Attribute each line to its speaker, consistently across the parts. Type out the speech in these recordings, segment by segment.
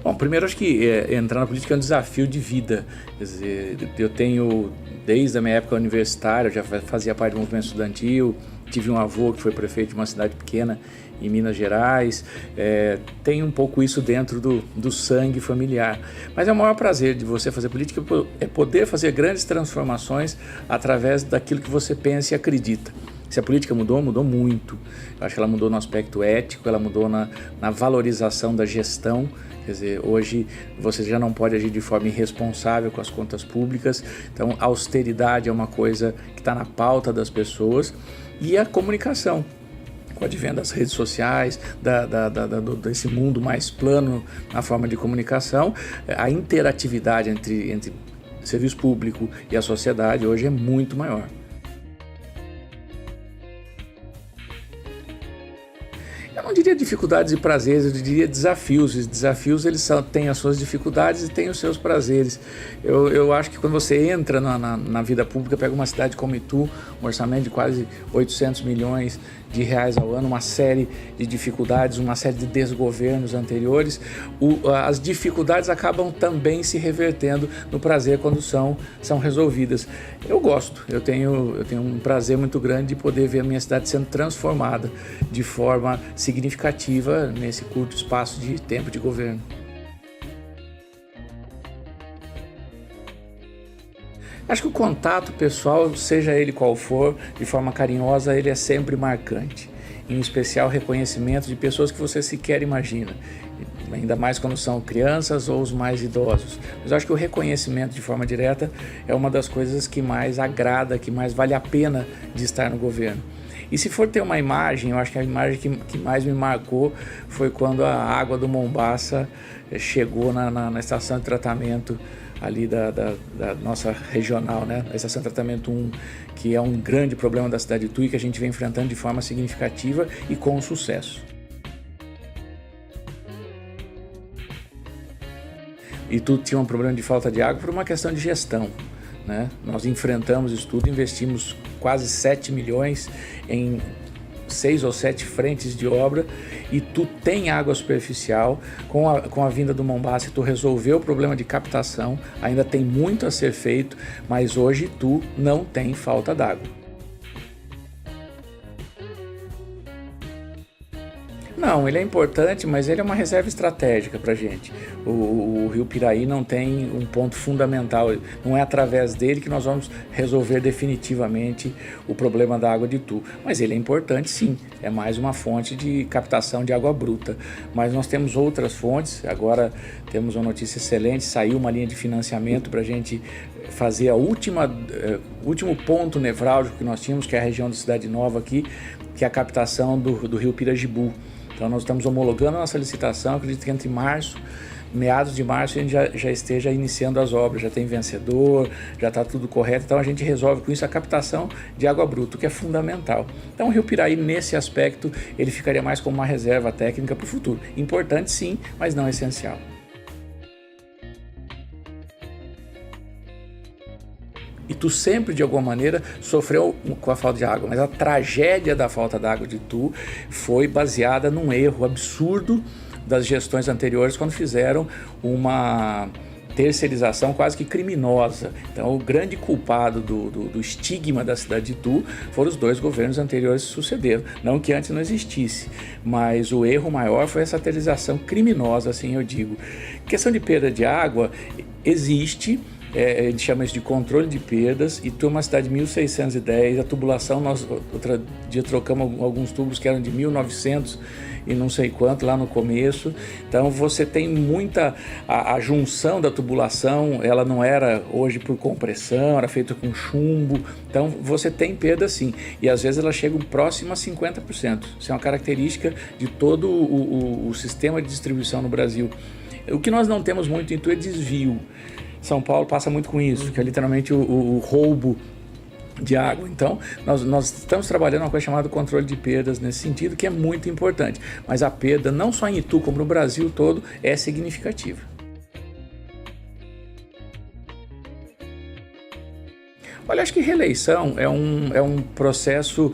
Speaker 1: Bom, primeiro acho que entrar na política é um desafio de vida. Quer dizer, eu tenho, desde a minha época universitária, eu já fazia parte do movimento estudantil, tive um avô que foi prefeito de uma cidade pequena em Minas Gerais, tem um pouco isso dentro do sangue familiar. Mas é o maior prazer de você fazer política é poder fazer grandes transformações através daquilo que você pensa e acredita. Se a política mudou, mudou muito. Eu acho que ela mudou no aspecto ético, ela mudou na valorização da gestão. Quer dizer, hoje você já não pode agir de forma irresponsável com as contas públicas. Então, a austeridade é uma coisa que está na pauta das pessoas. E a comunicação, com o advento das redes sociais, desse mundo mais plano na forma de comunicação, a interatividade entre serviço público e a sociedade hoje é muito maior. Eu não diria dificuldades e prazeres, eu diria desafios. Os desafios eles têm as suas dificuldades e têm os seus prazeres. Eu acho que quando você entra na vida pública, pega uma cidade como Itu, um orçamento de quase 800 milhões de reais ao ano, uma série de dificuldades, uma série de desgovernos anteriores, as dificuldades acabam também se revertendo no prazer quando são resolvidas. Eu gosto, eu tenho um prazer muito grande de poder ver a minha cidade sendo transformada de forma significativa nesse curto espaço de tempo de governo. Acho que o contato pessoal, seja ele qual for, de forma carinhosa, ele é sempre marcante. Em especial reconhecimento de pessoas que você sequer imagina, ainda mais quando são crianças ou os mais idosos. Mas acho que o reconhecimento de forma direta é uma das coisas que mais agrada, que mais vale a pena de estar no governo. E se for ter uma imagem, eu acho que a imagem que mais me marcou foi quando a água do Mombaça chegou na estação de tratamento ali da nossa regional, né? A estação de tratamento 1, que é um grande problema da cidade de Itu e que a gente vem enfrentando de forma significativa e com sucesso. Itu tinha um problema de falta de água por uma questão de gestão, né? Nós enfrentamos isso tudo, investimos quase 7 milhões em 6 ou 7 frentes de obra e tu tem água superficial. Com a vinda do Mombaça, tu resolveu o problema de captação, ainda tem muito a ser feito, mas hoje tu não tem falta d'água. Não, ele é importante, mas ele é uma reserva estratégica para a gente. O Rio Piraí não tem um ponto fundamental, não é através dele que nós vamos resolver definitivamente o problema da água de Itu. Mas ele é importante sim, é mais uma fonte de captação de água bruta. Mas nós temos outras fontes, agora temos uma notícia excelente, saiu uma linha de financiamento para a gente fazer o último ponto nevrálgico que nós tínhamos, que é a região da Cidade Nova aqui, que é a captação do Rio Pirajibu. Então nós estamos homologando a nossa licitação, acredito que entre meados de março a gente já esteja iniciando as obras, já tem vencedor, já está tudo correto, então a gente resolve com isso a captação de água bruta, que é fundamental. Então o Rio Piraí, nesse aspecto, ele ficaria mais como uma reserva técnica para o futuro. Importante sim, mas não essencial. E tu sempre, de alguma maneira, sofreu com a falta de água, mas a tragédia da falta de água de Itu foi baseada num erro absurdo das gestões anteriores, quando fizeram uma terceirização quase que criminosa. Então, o grande culpado do estigma da cidade de Itu foram os 2 governos anteriores que sucederam. Não que antes não existisse, mas o erro maior foi essa terceirização criminosa, assim eu digo. Questão de perda de água existe. A gente chama isso de controle de perdas, e tu é uma cidade de 1610, a tubulação, nós outro dia trocamos alguns tubos que eram de 1900 e não sei quanto lá no começo. Então você tem muita, a junção da tubulação, ela não era hoje por compressão, era feita com chumbo, então você tem perda sim, e às vezes elas chegam próximo a 50%, isso é uma característica de todo o sistema de distribuição no Brasil. O que nós não temos muito em Itu é desvio. São Paulo passa muito com isso, que é literalmente o roubo de água. Então, nós estamos trabalhando uma coisa chamada controle de perdas nesse sentido, que é muito importante. Mas a perda, não só em Itu, como no Brasil todo, é significativa. Olha, acho que reeleição é um processo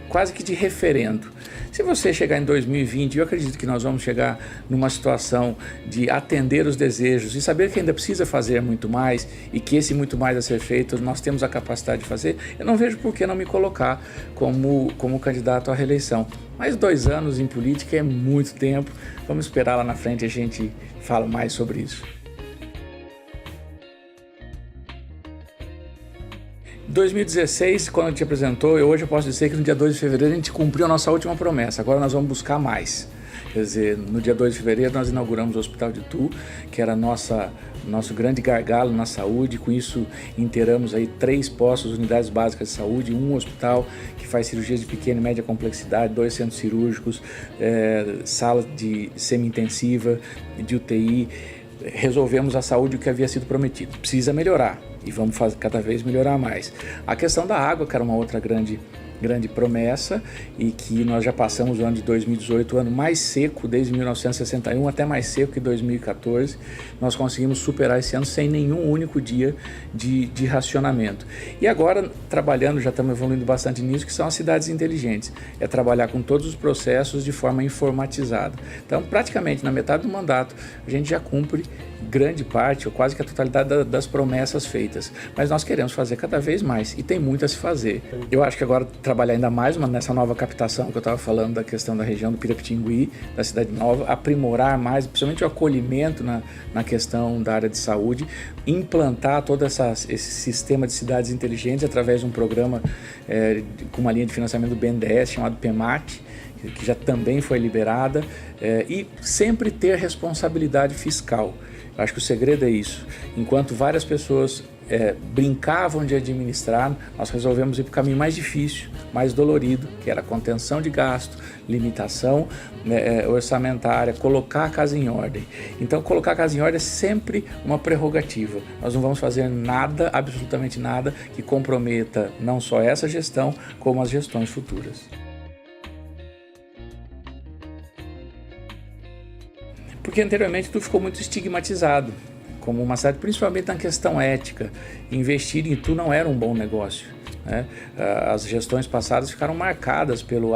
Speaker 1: quase que de referendo. Se você chegar em 2020, eu acredito que nós vamos chegar numa situação de atender os desejos e saber que ainda precisa fazer muito mais e que esse muito mais a ser feito, nós temos a capacidade de fazer, eu não vejo por que não me colocar como candidato à reeleição. Mas 2 anos em política é muito tempo, vamos esperar lá na frente, a gente fala mais sobre isso. 2016, quando a gente apresentou, hoje eu posso dizer que no dia 2 de fevereiro a gente cumpriu a nossa última promessa, agora nós vamos buscar mais. Quer dizer, no dia 2 de fevereiro nós inauguramos o Hospital de Itu, que era nosso grande gargalo na saúde. Com isso inteiramos aí 3 postos, unidades básicas de saúde, um hospital que faz cirurgias de pequena e média complexidade, 2 centros cirúrgicos, sala de semi-intensiva, de UTI. Resolvemos a saúde o que havia sido prometido. Precisa melhorar e vamos cada vez melhorar mais. A questão da água, que era uma outra grande promessa, e que nós já passamos o ano de 2018, o ano mais seco desde 1961, até mais seco que 2014. Nós conseguimos superar esse ano sem nenhum único dia de racionamento. E agora, trabalhando, já estamos evoluindo bastante nisso, que são as cidades inteligentes. É trabalhar com todos os processos de forma informatizada. Então, praticamente na metade do mandato, a gente já cumpre grande parte, ou quase que a totalidade das promessas feitas. Mas nós queremos fazer cada vez mais, e tem muito a se fazer. Eu acho que agora trabalhar ainda mais nessa nova captação que eu estava falando, da questão da região do Pirapitingui, da Cidade Nova, aprimorar mais, principalmente o acolhimento na questão da área de saúde, implantar todo esse sistema de cidades inteligentes através de um programa com uma linha de financiamento do BNDES chamado PEMAT, que já também foi liberada, e sempre ter responsabilidade fiscal. Acho que o segredo é isso. Enquanto várias pessoas brincavam de administrar, nós resolvemos ir para o caminho mais difícil, mais dolorido, que era a contenção de gasto, limitação orçamentária, colocar a casa em ordem. Então, colocar a casa em ordem é sempre uma prerrogativa. Nós não vamos fazer nada, absolutamente nada, que comprometa não só essa gestão, como as gestões futuras. Porque anteriormente tudo ficou muito estigmatizado como uma cidade, principalmente na questão ética. Investir em Itu não era um bom negócio, né? As gestões passadas ficaram marcadas pelos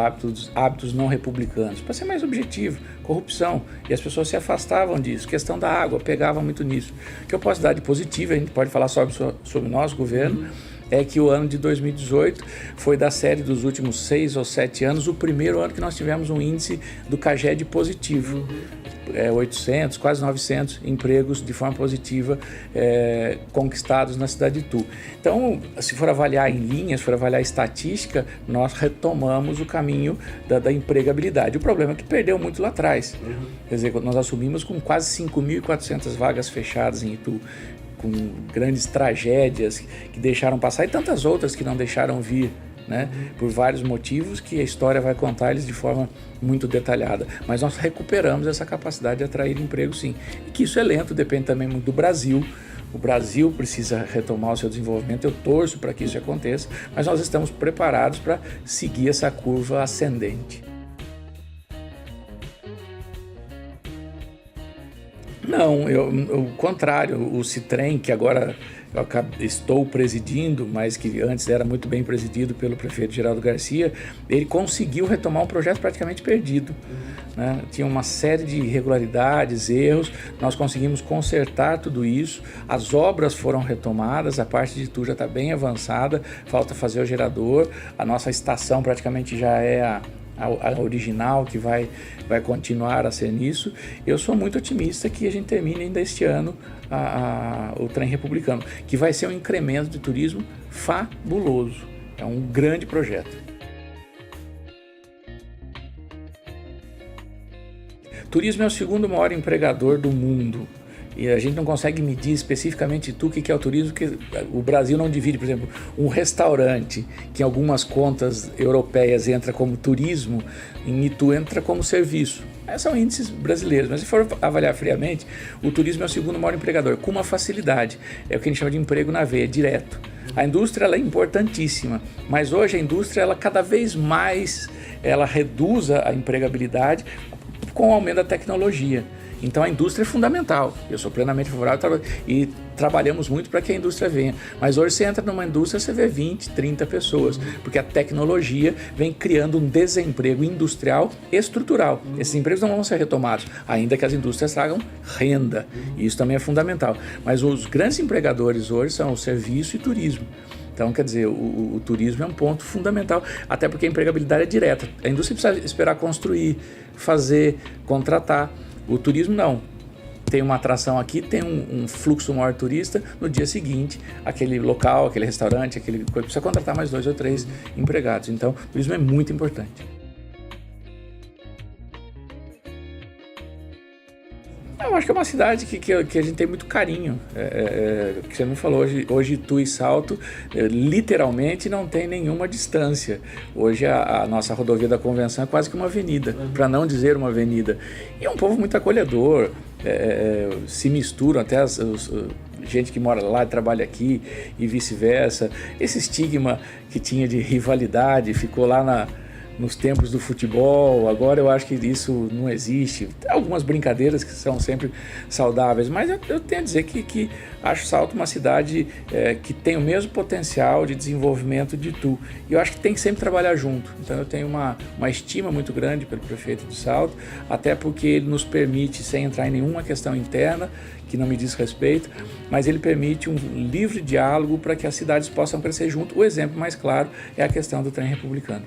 Speaker 1: hábitos não republicanos. Para ser mais objetivo, corrupção, e as pessoas se afastavam disso. Questão da água, pegavam muito nisso. O que eu posso dar de positivo, a gente pode falar sobre o nosso governo, é que o ano de 2018 foi, da série dos últimos 6 ou 7 anos, o primeiro ano que nós tivemos um índice do CAGED positivo. 800, quase 900 empregos de forma positiva conquistados na cidade de Itu. Então, se for avaliar em linhas, se for avaliar estatística, nós retomamos o caminho da empregabilidade. O problema é que perdeu muito lá atrás. Quer dizer, nós assumimos com quase 5.400 vagas fechadas em Itu, com grandes tragédias que deixaram passar e tantas outras que não deixaram vir, né? Por vários motivos que a história vai contar eles de forma muito detalhada. Mas nós recuperamos essa capacidade de atrair emprego, sim. E que isso é lento, depende também muito do Brasil. O Brasil precisa retomar o seu desenvolvimento, eu torço para que isso aconteça, mas nós estamos preparados para seguir essa curva ascendente. Não, o contrário, o Citrem, que agora estou presidindo, mas que antes era muito bem presidido pelo prefeito Geraldo Garcia, ele conseguiu retomar um projeto praticamente perdido, né? Tinha uma série de irregularidades, erros, nós conseguimos consertar tudo isso, as obras foram retomadas, a parte de Itu já está bem avançada, falta fazer o gerador, a nossa estação praticamente já é a original, que vai continuar a ser nisso. Eu sou muito otimista que a gente termine ainda este ano o trem republicano, que vai ser um incremento de turismo fabuloso. É um grande projeto. Turismo é o segundo maior empregador do mundo. E a gente não consegue medir especificamente o que é o turismo, porque o Brasil não divide. Por exemplo, um restaurante que em algumas contas europeias entra como turismo, em Itu entra como serviço. Esses são índices brasileiros, mas se for avaliar friamente, o turismo é o segundo maior empregador, com uma facilidade. É o que a gente chama de emprego na veia, direto. A indústria ela é importantíssima, mas hoje a indústria ela cada vez mais ela reduz a empregabilidade com o aumento da tecnologia. Então a indústria é fundamental, eu sou plenamente favorável e trabalhamos muito para que a indústria venha. Mas hoje você entra numa indústria, você vê 20, 30 pessoas, porque a tecnologia vem criando um desemprego industrial estrutural. Esses empregos não vão ser retomados, ainda que as indústrias tragam renda, e isso também é fundamental. Mas os grandes empregadores hoje são o serviço e turismo. Então, quer dizer, o turismo é um ponto fundamental, até porque a empregabilidade é direta. A indústria precisa esperar construir, fazer, contratar. O turismo não. Tem uma atração aqui, tem um fluxo maior turista, no dia seguinte, aquele local, aquele restaurante, precisa contratar mais 2 ou 3 empregados. Então, o turismo é muito importante. Eu acho que é uma cidade que a gente tem muito carinho, que você me falou, hoje Itu e Salto literalmente não tem nenhuma distância. Hoje a nossa rodovia da Convenção é quase que uma avenida, para não dizer uma avenida. E é um povo muito acolhedor, se misturam até gente que mora lá e trabalha aqui e vice-versa. Esse estigma que tinha de rivalidade ficou lá nos tempos do futebol, agora eu acho que isso não existe. Tem algumas brincadeiras que são sempre saudáveis, mas eu tenho a dizer que acho Salto uma cidade que tem o mesmo potencial de desenvolvimento de Itu. E eu acho que tem que sempre trabalhar junto. Então eu tenho uma estima muito grande pelo prefeito de Salto, até porque ele nos permite, sem entrar em nenhuma questão interna, que não me diz respeito, mas ele permite um livre diálogo para que as cidades possam crescer junto. O exemplo mais claro é a questão do trem republicano.